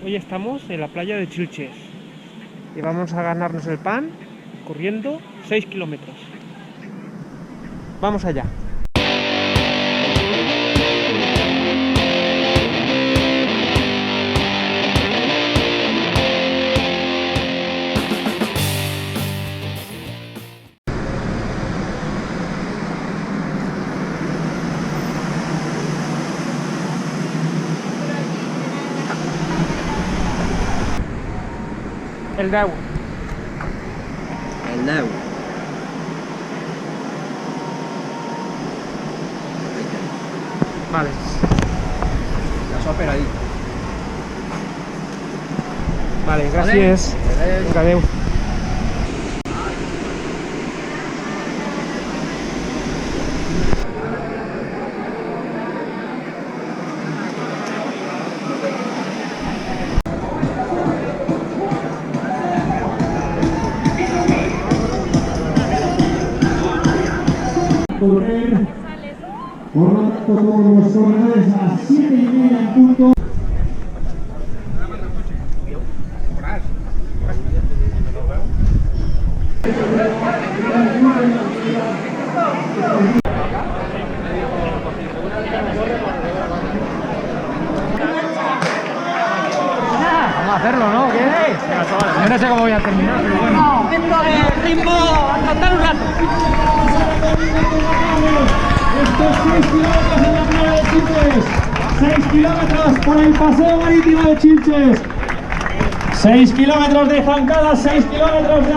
Hoy estamos en la playa de Chilches y vamos a ganarnos el pan corriendo 6 kilómetros. Vamos allá. El Dau. El Dau. Vale. La sopa ahí. Vale, gracias. Venga, adeu. Correr, por lo tanto todos los corredores a las 7:30 en punto. Vamos a hacerlo, ¿no? ¿Qué? Yo no sé cómo voy a terminar, pero bueno. Dentro de ritmo, a cantar un rato. Estos 6 kilómetros en la playa de Chilches. 6 kilómetros por el paseo marítimo de Chilches. 6 kilómetros de zancada, 6 kilómetros de...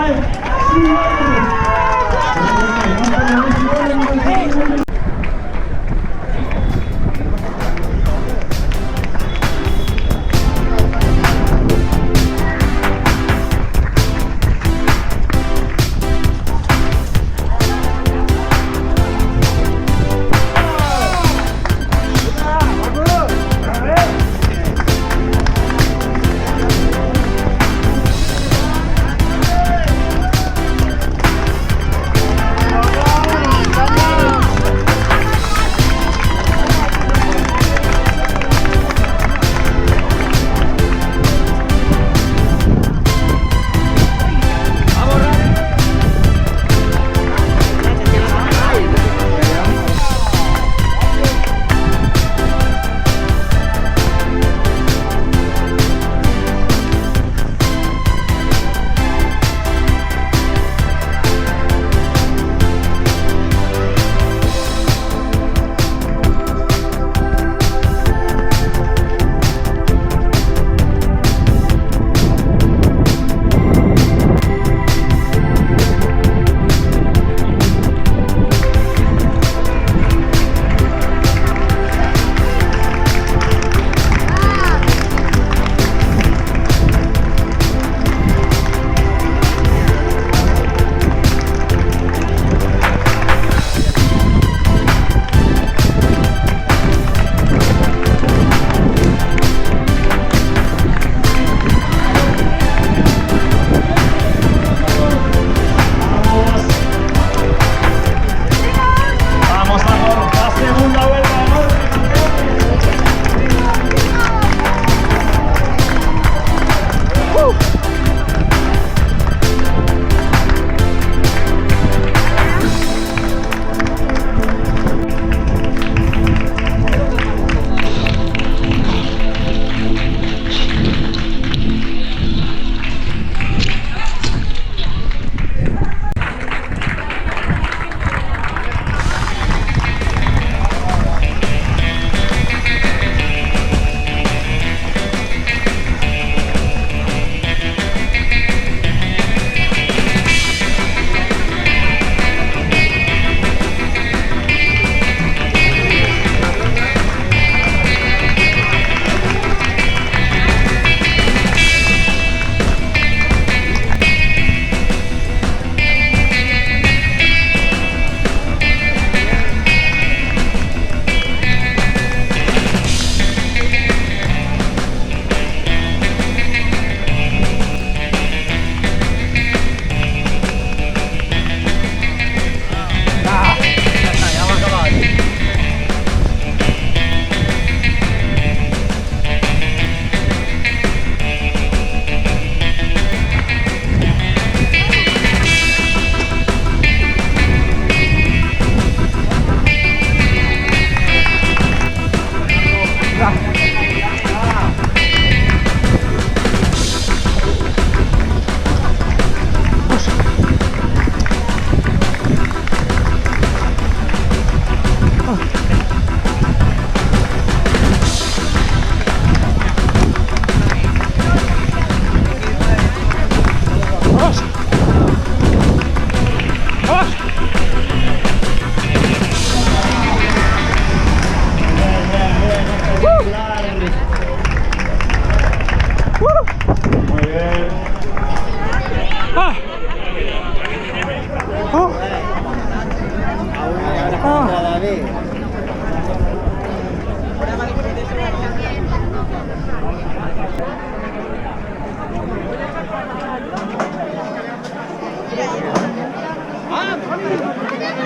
David.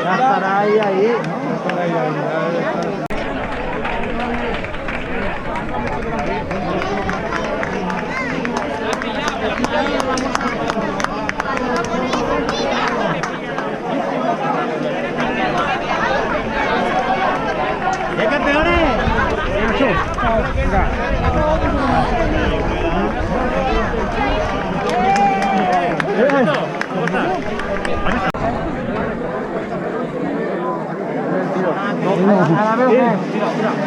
Ya estará ahí, ¿no? ¡Ya campeones! Venga. A la vez,